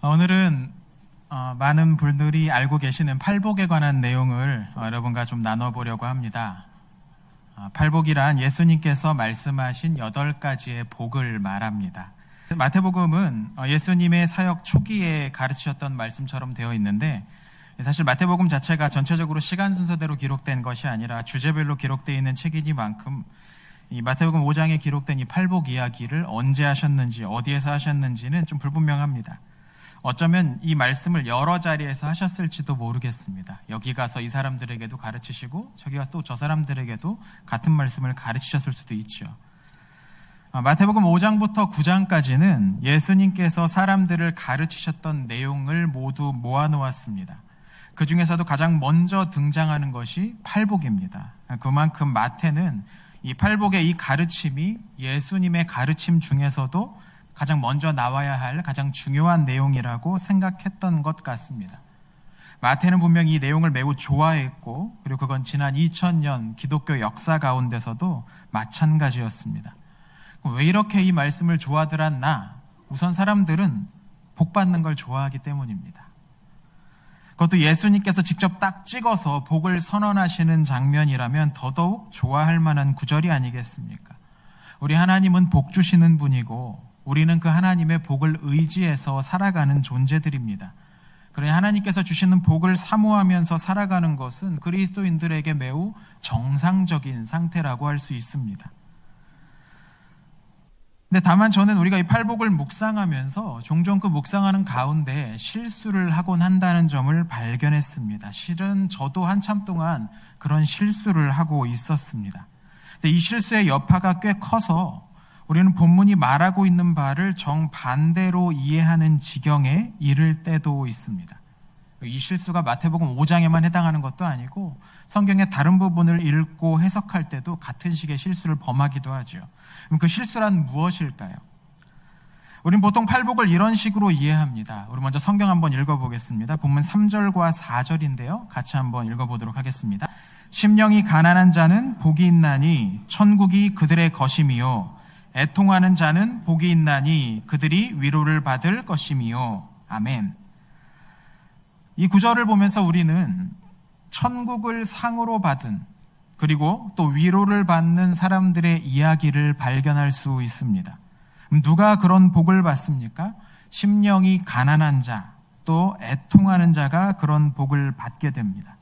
오늘은 많은 분들이 알고 계시는 팔복에 관한 내용을 여러분과 좀 나눠보려고 합니다. 팔복이란 예수님께서 말씀하신 8가지의 복을 말합니다. 마태복음은 예수님의 사역 초기에 가르치셨던 말씀처럼 되어 있는데, 사실 마태복음 자체가 전체적으로 시간 순서대로 기록된 것이 아니라 주제별로 기록되어 있는 책이니만큼 이 마태복음 5장에 기록된 이 팔복 이야기를 언제 하셨는지, 어디에서 하셨는지는 좀 불분명합니다. 어쩌면 이 말씀을 여러 자리에서 하셨을지도 모르겠습니다. 여기 가서 이 사람들에게도 가르치시고 저기 가서 또 저 사람들에게도 같은 말씀을 가르치셨을 수도 있죠. 마태복음 5장부터 9장까지는 예수님께서 사람들을 가르치셨던 내용을 모두 모아놓았습니다. 그 중에서도 가장 먼저 등장하는 것이 팔복입니다. 그만큼 마태는 이 팔복의 이 가르침이 예수님의 가르침 중에서도 가장 먼저 나와야 할 가장 중요한 내용이라고 생각했던 것 같습니다. 마태는 분명히 이 내용을 매우 좋아했고, 그리고 그건 지난 2000년 기독교 역사 가운데서도 마찬가지였습니다. 왜 이렇게 이 말씀을 좋아들 않나? 우선 사람들은 복 받는 걸 좋아하기 때문입니다. 그것도 예수님께서 직접 딱 찍어서 복을 선언하시는 장면이라면 더더욱 좋아할 만한 구절이 아니겠습니까? 우리 하나님은 복 주시는 분이고 우리는 그 하나님의 복을 의지해서 살아가는 존재들입니다. 그러니 하나님께서 주시는 복을 사모하면서 살아가는 것은 그리스도인들에게 매우 정상적인 상태라고 할 수 있습니다. 근데 다만 저는 우리가 이 팔복을 묵상하면서 종종 그 묵상하는 가운데 실수를 하곤 한다는 점을 발견했습니다. 실은 저도 한참 동안 그런 실수를 하고 있었습니다. 근데 이 실수의 여파가 꽤 커서 우리는 본문이 말하고 있는 바를 정반대로 이해하는 지경에 이를 때도 있습니다. 이 실수가 마태복음 5장에만 해당하는 것도 아니고 성경의 다른 부분을 읽고 해석할 때도 같은 식의 실수를 범하기도 하죠. 그럼 그 실수란 무엇일까요? 우린 보통 팔복을 이런 식으로 이해합니다. 우리 먼저 성경 한번 읽어보겠습니다. 본문 3절과 4절인데요. 같이 한번 읽어보도록 하겠습니다. 심령이 가난한 자는 복이 있나니 천국이 그들의 것임이요 애통하는 자는 복이 있나니 그들이 위로를 받을 것임이요. 아멘. 이 구절을 보면서 우리는 천국을 상으로 받은, 그리고 또 위로를 받는 사람들의 이야기를 발견할 수 있습니다. 누가 그런 복을 받습니까? 심령이 가난한 자, 또 애통하는 자가 그런 복을 받게 됩니다.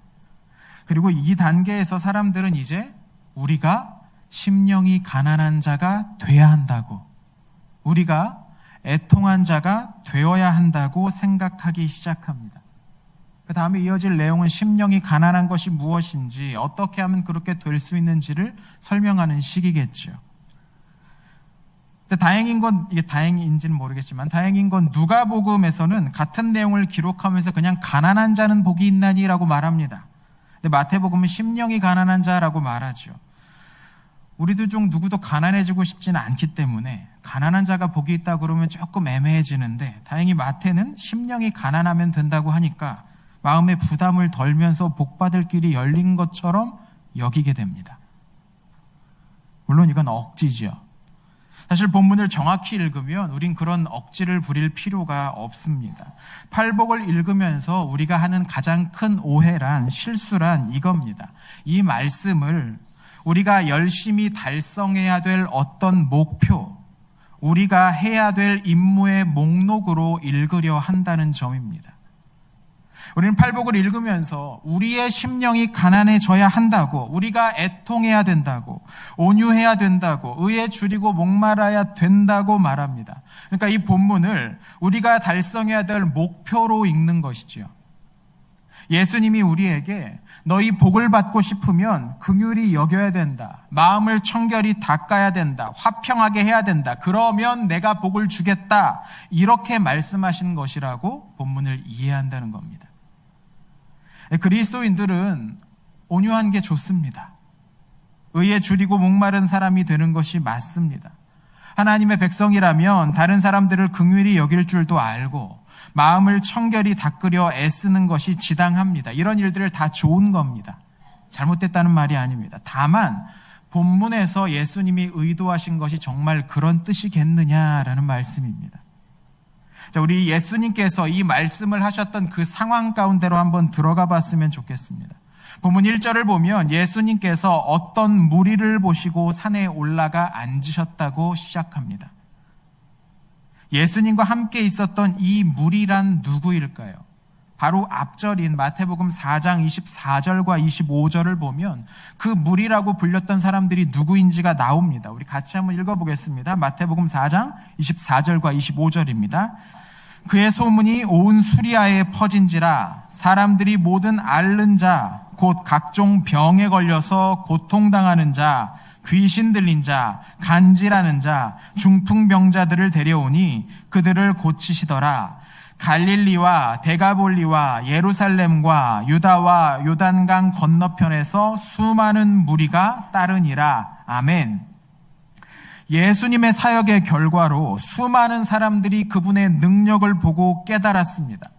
그리고 이 단계에서 사람들은 이제 우리가 심령이 가난한 자가 돼야 한다고, 우리가 애통한 자가 되어야 한다고 생각하기 시작합니다. 그 다음에 이어질 내용은 심령이 가난한 것이 무엇인지, 어떻게 하면 그렇게 될 수 있는지를 설명하는 식이겠죠. 근데 다행인 건, 이게 다행인지는 모르겠지만 다행인 건 누가복음에서는 같은 내용을 기록하면서 그냥 가난한 자는 복이 있나니라고 말합니다. 근데 마태복음은 심령이 가난한 자라고 말하죠. 우리들 중 누구도 가난해지고 싶지는 않기 때문에 가난한 자가 복이 있다 그러면 조금 애매해지는데, 다행히 마태는 심령이 가난하면 된다고 하니까 마음의 부담을 덜면서 복받을 길이 열린 것처럼 여기게 됩니다. 물론 이건 억지죠. 사실 본문을 정확히 읽으면 우린 그런 억지를 부릴 필요가 없습니다. 팔복을 읽으면서 우리가 하는 가장 큰 오해란, 실수란 이겁니다. 이 말씀을 우리가 열심히 달성해야 될 어떤 목표, 우리가 해야 될 임무의 목록으로 읽으려 한다는 점입니다. 우리는 팔복을 읽으면서 우리의 심령이 가난해져야 한다고, 우리가 애통해야 된다고, 온유해야 된다고, 의에 줄이고 목말아야 된다고 말합니다. 그러니까 이 본문을 우리가 달성해야 될 목표로 읽는 것이지요. 예수님이 우리에게 너희 복을 받고 싶으면 긍휼히 여겨야 된다, 마음을 청결히 닦아야 된다, 화평하게 해야 된다, 그러면 내가 복을 주겠다, 이렇게 말씀하신 것이라고 본문을 이해한다는 겁니다. 그리스도인들은 온유한 게 좋습니다. 의에 줄이고 목마른 사람이 되는 것이 맞습니다. 하나님의 백성이라면 다른 사람들을 긍휼히 여길 줄도 알고 마음을 청결히 닦으려 애쓰는 것이 지당합니다. 이런 일들을 다 좋은 겁니다. 잘못됐다는 말이 아닙니다. 다만 본문에서 예수님이 의도하신 것이 정말 그런 뜻이겠느냐라는 말씀입니다. 자, 우리 예수님께서 이 말씀을 하셨던 그 상황 가운데로 한번 들어가 봤으면 좋겠습니다. 본문 1절을 보면 예수님께서 어떤 무리를 보시고 산에 올라가 앉으셨다고 시작합니다. 예수님과 함께 있었던 이 무리란 누구일까요? 바로 앞절인 마태복음 4장 24절과 25절을 보면 그 무리라고 불렸던 사람들이 누구인지가 나옵니다. 우리 같이 한번 읽어보겠습니다. 마태복음 4장 24절과 25절입니다. 그의 소문이 온 수리아에 퍼진지라 사람들이 모든 앓는 자, 곧 각종 병에 걸려서 고통당하는 자, 귀신 들린 자, 간질하는 자, 중풍병자들을 데려오니 그들을 고치시더라. 갈릴리와 데가볼리와 예루살렘과 유다와 요단강 건너편에서 수많은 무리가 따르니라. 아멘. 예수님의 사역의 결과로 수많은 사람들이 그분의 능력을 보고 깨달았습니다.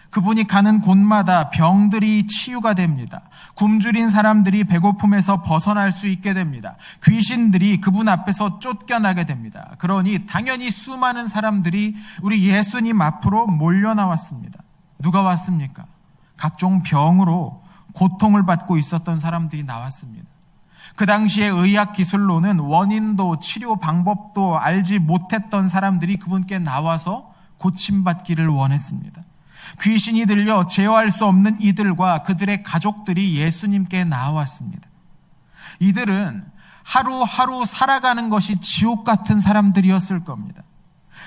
그분이 가는 곳마다 병들이 치유가 됩니다. 굶주린 사람들이 배고픔에서 벗어날 수 있게 됩니다. 귀신들이 그분 앞에서 쫓겨나게 됩니다. 그러니 당연히 수많은 사람들이 우리 예수님 앞으로 몰려 나왔습니다. 누가 왔습니까? 각종 병으로 고통을 받고 있었던 사람들이 나왔습니다. 그 당시에 의학 기술로는 원인도 치료 방법도 알지 못했던 사람들이 그분께 나와서 고침받기를 원했습니다. 귀신이 들려 제어할 수 없는 이들과 그들의 가족들이 예수님께 나왔습니다. 이들은 하루하루 살아가는 것이 지옥 같은 사람들이었을 겁니다.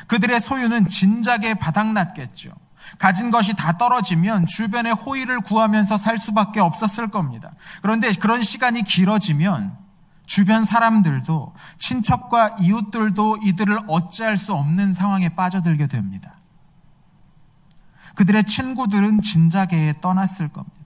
그들의 소유는 진작에 바닥났겠죠. 가진 것이 다 떨어지면 주변에 호의를 구하면서 살 수밖에 없었을 겁니다. 그런데 그런 시간이 길어지면 주변 사람들도 친척과 이웃들도 이들을 어찌할 수 없는 상황에 빠져들게 됩니다. 그들의 친구들은 진작에 떠났을 겁니다.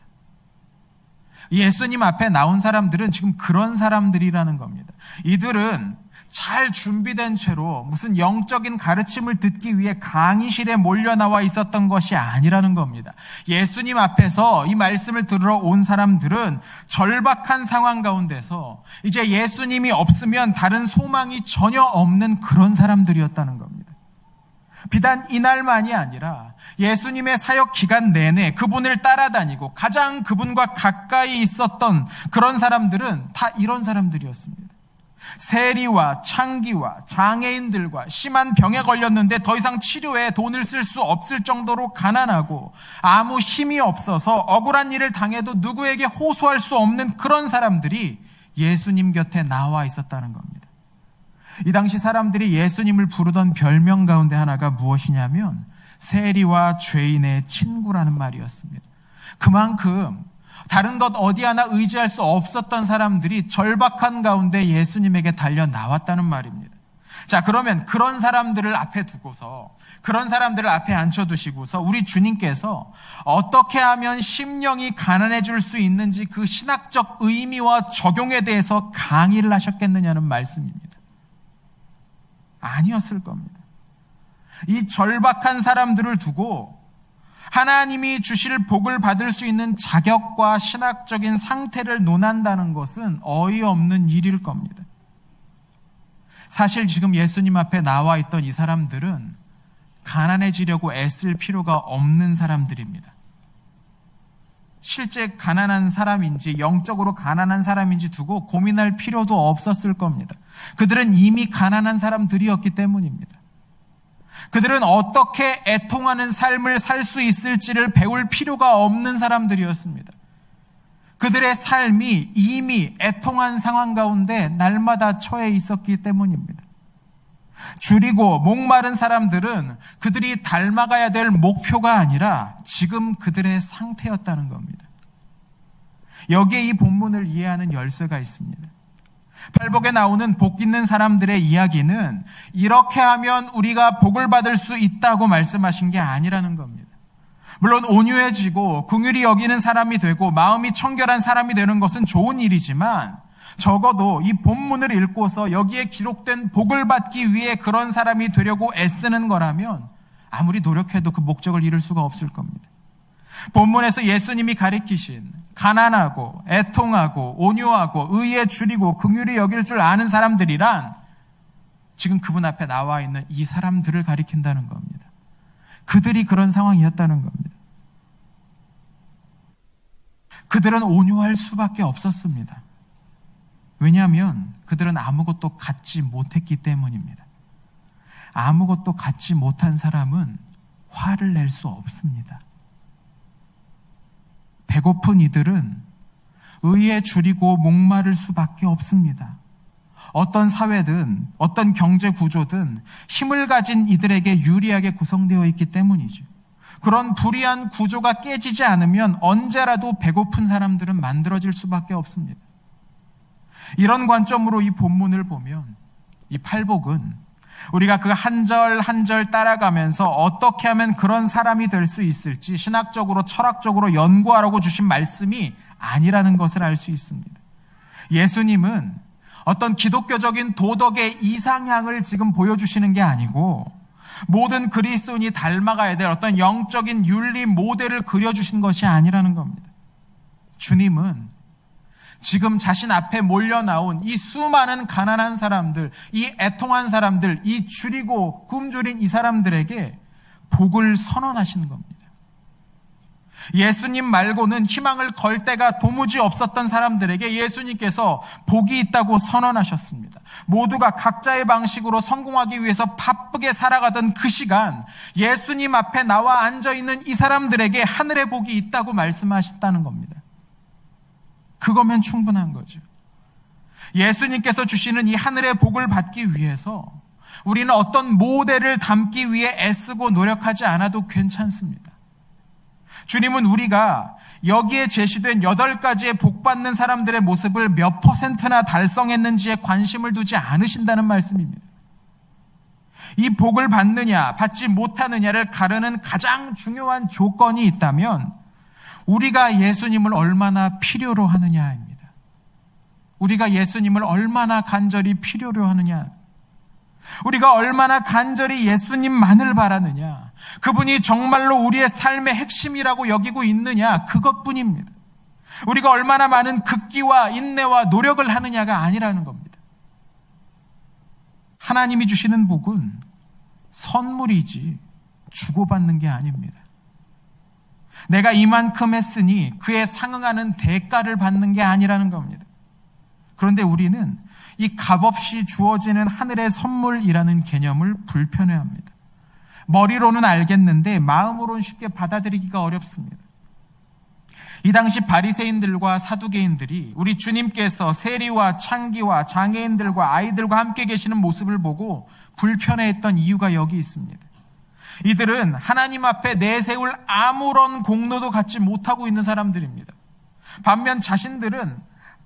예수님 앞에 나온 사람들은 지금 그런 사람들이라는 겁니다. 이들은 잘 준비된 채로 무슨 영적인 가르침을 듣기 위해 강의실에 몰려나와 있었던 것이 아니라는 겁니다. 예수님 앞에서 이 말씀을 들으러 온 사람들은 절박한 상황 가운데서 이제 예수님이 없으면 다른 소망이 전혀 없는 그런 사람들이었다는 겁니다. 비단 이날만이 아니라 예수님의 사역 기간 내내 그분을 따라다니고 가장 그분과 가까이 있었던 그런 사람들은 다 이런 사람들이었습니다. 세리와 창기와 장애인들과 심한 병에 걸렸는데 더 이상 치료에 돈을 쓸 수 없을 정도로 가난하고 아무 힘이 없어서 억울한 일을 당해도 누구에게 호소할 수 없는 그런 사람들이 예수님 곁에 나와 있었다는 겁니다. 이 당시 사람들이 예수님을 부르던 별명 가운데 하나가 무엇이냐면 세리와 죄인의 친구라는 말이었습니다. 그만큼 다른 것 어디 하나 의지할 수 없었던 사람들이 절박한 가운데 예수님에게 달려 나왔다는 말입니다. 자, 그러면 그런 사람들을 앞에 두고서, 그런 사람들을 앞에 앉혀두시고서 우리 주님께서 어떻게 하면 심령이 가난해질 수 있는지 그 신학적 의미와 적용에 대해서 강의를 하셨겠느냐는 말씀입니다. 아니었을 겁니다. 이 절박한 사람들을 두고 하나님이 주실 복을 받을 수 있는 자격과 신학적인 상태를 논한다는 것은 어이없는 일일 겁니다. 사실 지금 예수님 앞에 나와 있던 이 사람들은 가난해지려고 애쓸 필요가 없는 사람들입니다. 실제 가난한 사람인지 영적으로 가난한 사람인지 두고 고민할 필요도 없었을 겁니다. 그들은 이미 가난한 사람들이었기 때문입니다. 그들은 어떻게 애통하는 삶을 살 수 있을지를 배울 필요가 없는 사람들이었습니다. 그들의 삶이 이미 애통한 상황 가운데 날마다 처해 있었기 때문입니다. 줄이고 목마른 사람들은 그들이 닮아가야 될 목표가 아니라 지금 그들의 상태였다는 겁니다. 여기에 이 본문을 이해하는 열쇠가 있습니다. 팔복에 나오는 복 있는 사람들의 이야기는 이렇게 하면 우리가 복을 받을 수 있다고 말씀하신 게 아니라는 겁니다. 물론 온유해지고 긍휼히 여기는 사람이 되고 마음이 청결한 사람이 되는 것은 좋은 일이지만 적어도 이 본문을 읽고서 여기에 기록된 복을 받기 위해 그런 사람이 되려고 애쓰는 거라면 아무리 노력해도 그 목적을 이룰 수가 없을 겁니다. 본문에서 예수님이 가리키신 가난하고 애통하고 온유하고 의에 줄이고 긍휼히 여길 줄 아는 사람들이란 지금 그분 앞에 나와 있는 이 사람들을 가리킨다는 겁니다. 그들이 그런 상황이었다는 겁니다. 그들은 온유할 수밖에 없었습니다. 왜냐하면 그들은 아무것도 갖지 못했기 때문입니다. 아무것도 갖지 못한 사람은 화를 낼 수 없습니다. 배고픈 이들은 의에 줄이고 목마를 수밖에 없습니다. 어떤 사회든 어떤 경제 구조든 힘을 가진 이들에게 유리하게 구성되어 있기 때문이죠. 그런 불이한 구조가 깨지지 않으면 언제라도 배고픈 사람들은 만들어질 수밖에 없습니다. 이런 관점으로 이 본문을 보면 이 팔복은 우리가 그 한 절 한 절 따라가면서 어떻게 하면 그런 사람이 될 수 있을지 신학적으로 철학적으로 연구하라고 주신 말씀이 아니라는 것을 알 수 있습니다. 예수님은 어떤 기독교적인 도덕의 이상향을 지금 보여주시는 게 아니고 모든 그리스도인이 닮아가야 될 어떤 영적인 윤리 모델을 그려주신 것이 아니라는 겁니다. 주님은 지금 자신 앞에 몰려나온 이 수많은 가난한 사람들, 이 애통한 사람들, 이 줄이고 굶주린 이 사람들에게 복을 선언하시는 겁니다. 예수님 말고는 희망을 걸 데가 도무지 없었던 사람들에게 예수님께서 복이 있다고 선언하셨습니다. 모두가 각자의 방식으로 성공하기 위해서 바쁘게 살아가던 그 시간, 예수님 앞에 나와 앉아있는 이 사람들에게 하늘의 복이 있다고 말씀하셨다는 겁니다. 그거면 충분한 거죠. 예수님께서 주시는 이 하늘의 복을 받기 위해서 우리는 어떤 모델을 담기 위해 애쓰고 노력하지 않아도 괜찮습니다. 주님은 우리가 여기에 제시된 8가지의 복 받는 사람들의 모습을 몇 %나 달성했는지에 관심을 두지 않으신다는 말씀입니다. 이 복을 받느냐 받지 못하느냐를 가르는 가장 중요한 조건이 있다면 우리가 예수님을 얼마나 필요로 하느냐입니다. 우리가 예수님을 얼마나 간절히 필요로 하느냐, 우리가 얼마나 간절히 예수님만을 바라느냐, 그분이 정말로 우리의 삶의 핵심이라고 여기고 있느냐, 그것뿐입니다. 우리가 얼마나 많은 극기와 인내와 노력을 하느냐가 아니라는 겁니다. 하나님이 주시는 복은 선물이지 주고받는 게 아닙니다. 내가 이만큼 했으니 그에 상응하는 대가를 받는 게 아니라는 겁니다. 그런데 우리는 이 값없이 주어지는 하늘의 선물이라는 개념을 불편해합니다. 머리로는 알겠는데 마음으로는 쉽게 받아들이기가 어렵습니다. 이 당시 바리새인들과 사두개인들이 우리 주님께서 세리와 창기와 장애인들과 아이들과 함께 계시는 모습을 보고 불편해했던 이유가 여기 있습니다. 이들은 하나님 앞에 내세울 아무런 공로도 갖지 못하고 있는 사람들입니다. 반면 자신들은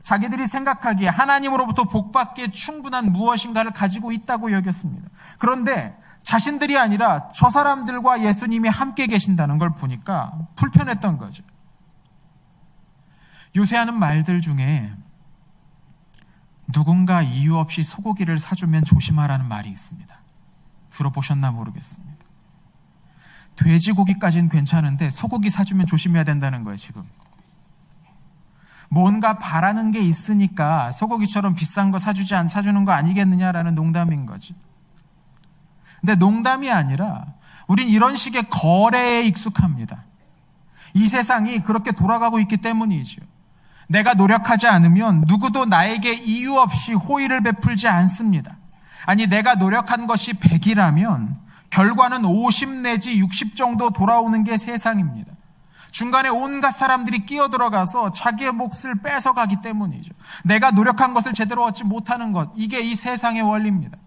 자기들이 생각하기에 하나님으로부터 복받기에 충분한 무엇인가를 가지고 있다고 여겼습니다. 그런데 자신들이 아니라 저 사람들과 예수님이 함께 계신다는 걸 보니까 불편했던 거죠. 요새 하는 말들 중에 누군가 이유 없이 소고기를 사주면 조심하라는 말이 있습니다. 들어보셨나 모르겠습니다. 돼지고기까지는 괜찮은데 소고기 사주면 조심해야 된다는 거예요. 지금 뭔가 바라는 게 있으니까 소고기처럼 비싼 거 사주는 거 아니겠느냐라는 농담인 거지. 근데 농담이 아니라 우린 이런 식의 거래에 익숙합니다. 이 세상이 그렇게 돌아가고 있기 때문이죠. 내가 노력하지 않으면 누구도 나에게 이유 없이 호의를 베풀지 않습니다. 아니, 내가 노력한 것이 100이라면 결과는 50 내지 60 정도 돌아오는 게 세상입니다. 중간에 온갖 사람들이 끼어들어가서 자기의 몫을 뺏어가기 때문이죠. 내가 노력한 것을 제대로 얻지 못하는 것, 이게 이 세상의 원리입니다.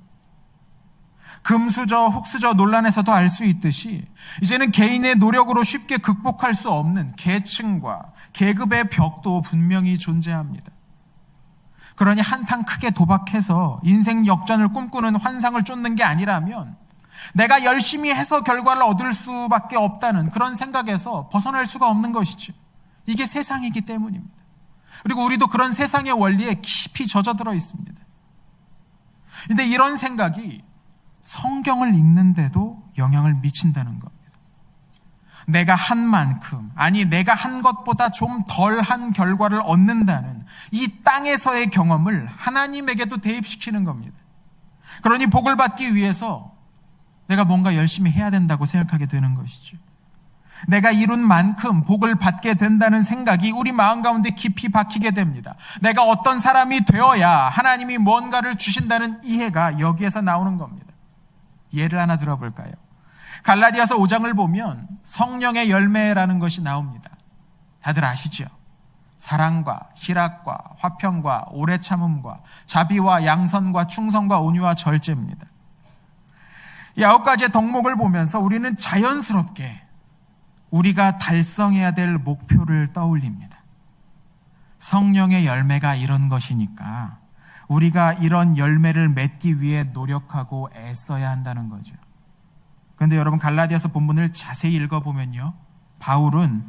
금수저, 흙수저 논란에서도 알 수 있듯이 이제는 개인의 노력으로 쉽게 극복할 수 없는 계층과 계급의 벽도 분명히 존재합니다. 그러니 한탕 크게 도박해서 인생 역전을 꿈꾸는 환상을 쫓는 게 아니라면 내가 열심히 해서 결과를 얻을 수밖에 없다는 그런 생각에서 벗어날 수가 없는 것이죠. 이게 세상이기 때문입니다. 그리고 우리도 그런 세상의 원리에 깊이 젖어들어 있습니다. 그런데 이런 생각이 성경을 읽는데도 영향을 미친다는 겁니다. 내가 한 만큼, 아니 내가 한 것보다 좀 덜한 결과를 얻는다는 이 땅에서의 경험을 하나님에게도 대입시키는 겁니다. 그러니 복을 받기 위해서 내가 뭔가 열심히 해야 된다고 생각하게 되는 것이죠. 내가 이룬 만큼 복을 받게 된다는 생각이 우리 마음 가운데 깊이 박히게 됩니다. 내가 어떤 사람이 되어야 하나님이 뭔가를 주신다는 이해가 여기에서 나오는 겁니다. 예를 하나 들어볼까요? 갈라디아서 5장을 보면 성령의 열매라는 것이 나옵니다. 다들 아시죠? 사랑과 희락과 화평과 오래 참음과 자비와 양선과 충성과 온유와 절제입니다. 이 9가지의 덕목을 보면서 우리는 자연스럽게 우리가 달성해야 될 목표를 떠올립니다. 성령의 열매가 이런 것이니까 우리가 이런 열매를 맺기 위해 노력하고 애써야 한다는 거죠. 그런데 여러분, 갈라디아서 본문을 자세히 읽어보면요, 바울은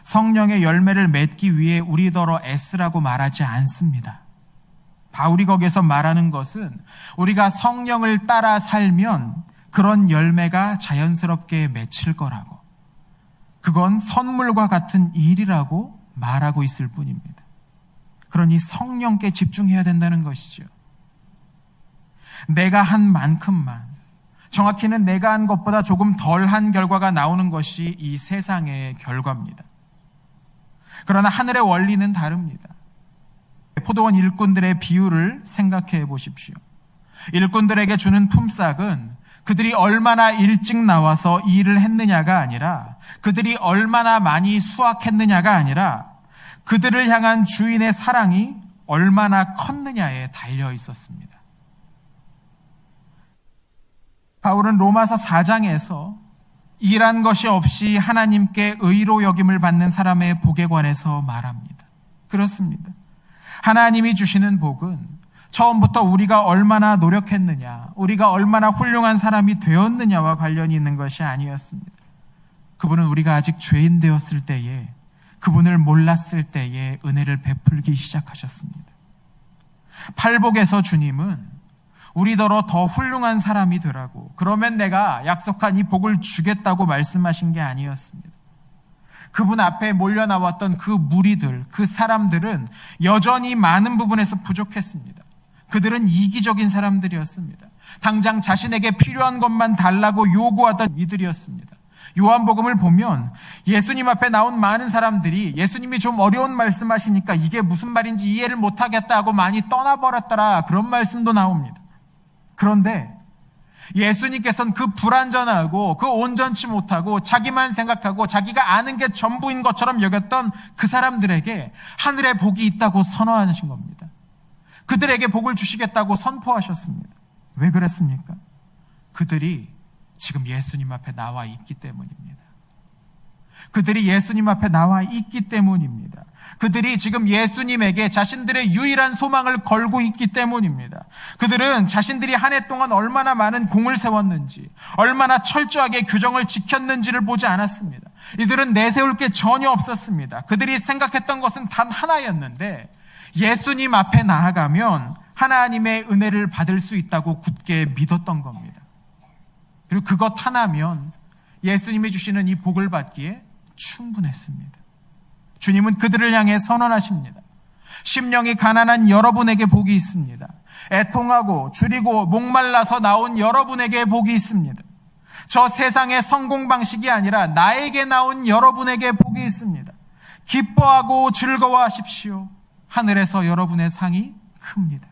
성령의 열매를 맺기 위해 우리더러 애쓰라고 말하지 않습니다. 바울이 거기에서 말하는 것은 우리가 성령을 따라 살면 그런 열매가 자연스럽게 맺힐 거라고, 그건 선물과 같은 일이라고 말하고 있을 뿐입니다. 그러니 성령께 집중해야 된다는 것이죠. 내가 한 만큼만, 정확히는 내가 한 것보다 조금 덜한 결과가 나오는 것이 이 세상의 결과입니다. 그러나 하늘의 원리는 다릅니다. 포도원 일꾼들의 비유를 생각해 보십시오. 일꾼들에게 주는 품삯은 그들이 얼마나 일찍 나와서 일을 했느냐가 아니라, 그들이 얼마나 많이 수확했느냐가 아니라 그들을 향한 주인의 사랑이 얼마나 컸느냐에 달려 있었습니다. 바울은 로마서 4장에서 일한 것이 없이 하나님께 의로 여김을 받는 사람의 복에 관해서 말합니다. 그렇습니다. 하나님이 주시는 복은 처음부터 우리가 얼마나 노력했느냐, 우리가 얼마나 훌륭한 사람이 되었느냐와 관련이 있는 것이 아니었습니다. 그분은 우리가 아직 죄인 되었을 때에, 그분을 몰랐을 때에 은혜를 베풀기 시작하셨습니다. 팔복에서 주님은 우리더러 더 훌륭한 사람이 되라고, 그러면 내가 약속한 이 복을 주겠다고 말씀하신 게 아니었습니다. 그분 앞에 몰려 나왔던 그 무리들, 그 사람들은 여전히 많은 부분에서 부족했습니다. 그들은 이기적인 사람들이었습니다. 당장 자신에게 필요한 것만 달라고 요구하던 이들이었습니다. 요한복음을 보면 예수님 앞에 나온 많은 사람들이 예수님이 좀 어려운 말씀하시니까 이게 무슨 말인지 이해를 못하겠다고 많이 떠나버렸더라, 그런 말씀도 나옵니다. 그런데 예수님께서는 그 불완전하고 그 온전치 못하고 자기만 생각하고 자기가 아는 게 전부인 것처럼 여겼던 그 사람들에게 하늘의 복이 있다고 선언하신 겁니다. 그들에게 복을 주시겠다고 선포하셨습니다. 왜 그랬습니까? 그들이 지금 예수님 앞에 나와 있기 때문입니다. 그들이 예수님 앞에 나와 있기 때문입니다. 그들이 지금 예수님에게 자신들의 유일한 소망을 걸고 있기 때문입니다. 그들은 자신들이 한 해 동안 얼마나 많은 공을 세웠는지, 얼마나 철저하게 규정을 지켰는지를 보지 않았습니다. 이들은 내세울 게 전혀 없었습니다. 그들이 생각했던 것은 단 하나였는데, 예수님 앞에 나아가면 하나님의 은혜를 받을 수 있다고 굳게 믿었던 겁니다. 그리고 그것 하나면 예수님이 주시는 이 복을 받기에 충분했습니다. 주님은 그들을 향해 선언하십니다. 심령이 가난한 여러분에게 복이 있습니다. 애통하고 줄이고 목말라서 나온 여러분에게 복이 있습니다. 저 세상의 성공 방식이 아니라 나에게 나온 여러분에게 복이 있습니다. 기뻐하고 즐거워하십시오. 하늘에서 여러분의 상이 큽니다.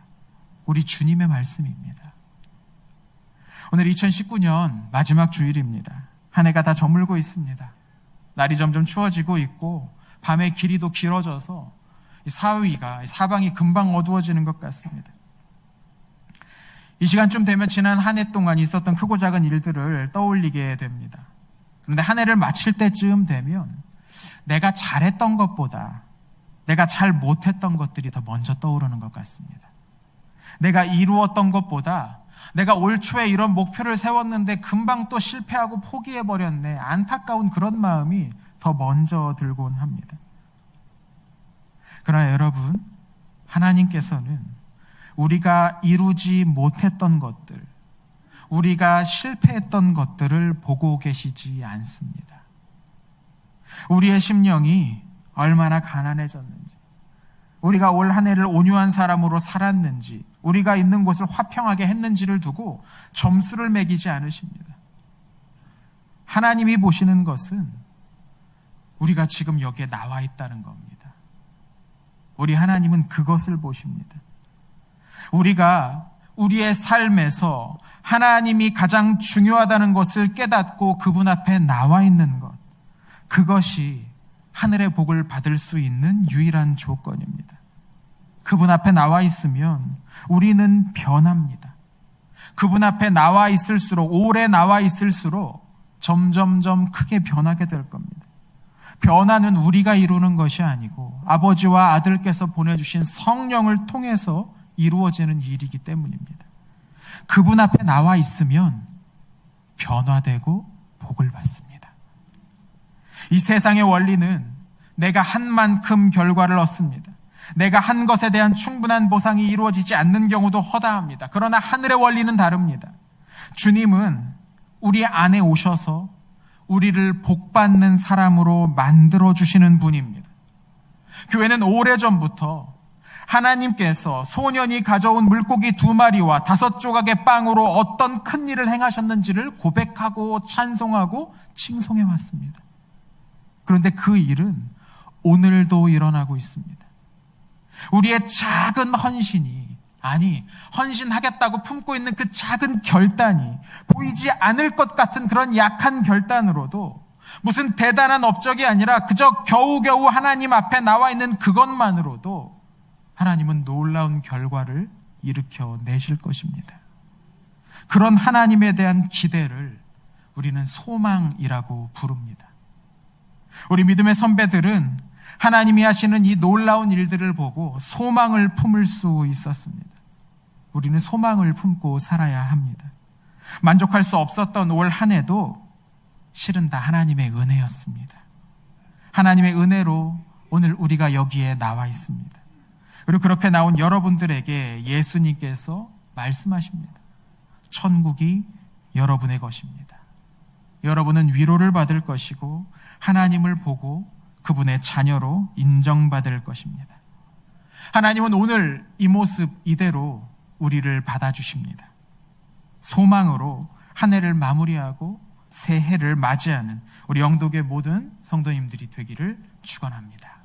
우리 주님의 말씀입니다. 오늘 2019년 마지막 주일입니다. 한 해가 다 저물고 있습니다. 날이 점점 추워지고 있고 밤의 길이도 길어져서 사방이 금방 어두워지는 것 같습니다. 이 시간쯤 되면 지난 한 해 동안 있었던 크고 작은 일들을 떠올리게 됩니다. 그런데 한 해를 마칠 때쯤 되면 내가 잘했던 것보다 내가 잘 못했던 것들이 더 먼저 떠오르는 것 같습니다. 내가 이루었던 것보다 내가 올 초에 이런 목표를 세웠는데 금방 또 실패하고 포기해버렸네, 안타까운 그런 마음이 더 먼저 들곤 합니다. 그러나 여러분, 하나님께서는 우리가 이루지 못했던 것들, 우리가 실패했던 것들을 보고 계시지 않습니다. 우리의 심령이 얼마나 가난해졌는지, 우리가 올 한 해를 온유한 사람으로 살았는지, 우리가 있는 곳을 화평하게 했는지를 두고 점수를 매기지 않으십니다. 하나님이 보시는 것은 우리가 지금 여기에 나와 있다는 겁니다. 우리 하나님은 그것을 보십니다. 우리가 우리의 삶에서 하나님이 가장 중요하다는 것을 깨닫고 그분 앞에 나와 있는 것, 그것이 하늘의 복을 받을 수 있는 유일한 조건입니다. 그분 앞에 나와 있으면 우리는 변합니다. 그분 앞에 나와 있을수록, 오래 나와 있을수록 점점점 크게 변하게 될 겁니다. 변화는 우리가 이루는 것이 아니고 아버지와 아들께서 보내주신 성령을 통해서 이루어지는 일이기 때문입니다. 그분 앞에 나와 있으면 변화되고 복을 받습니다. 이 세상의 원리는 내가 한 만큼 결과를 얻습니다. 내가 한 것에 대한 충분한 보상이 이루어지지 않는 경우도 허다합니다. 그러나 하늘의 원리는 다릅니다. 주님은 우리 안에 오셔서 우리를 복받는 사람으로 만들어주시는 분입니다. 교회는 오래전부터 하나님께서 소년이 가져온 물고기 2마리와 5조각의 빵으로 어떤 큰 일을 행하셨는지를 고백하고 찬송하고 칭송해 왔습니다. 그런데 그 일은 오늘도 일어나고 있습니다. 우리의 작은 헌신이, 헌신하겠다고 품고 있는 그 작은 결단이 보이지 않을 것 같은 그런 약한 결단으로도 무슨 대단한 업적이 아니라 그저 겨우겨우 하나님 앞에 나와 있는 그것만으로도 하나님은 놀라운 결과를 일으켜 내실 것입니다. 그런 하나님에 대한 기대를 우리는 소망이라고 부릅니다. 우리 믿음의 선배들은 하나님이 하시는 이 놀라운 일들을 보고 소망을 품을 수 있었습니다. 우리는 소망을 품고 살아야 합니다. 만족할 수 없었던 올 한 해도 실은 다 하나님의 은혜였습니다. 하나님의 은혜로 오늘 우리가 여기에 나와 있습니다. 그리고 그렇게 나온 여러분들에게 예수님께서 말씀하십니다. 천국이 여러분의 것입니다. 여러분은 위로를 받을 것이고 하나님을 보고 그분의 자녀로 인정받을 것입니다. 하나님은 오늘 이 모습 이대로 우리를 받아주십니다. 소망으로 한 해를 마무리하고 새해를 맞이하는 우리 영독의 모든 성도님들이 되기를 축원합니다.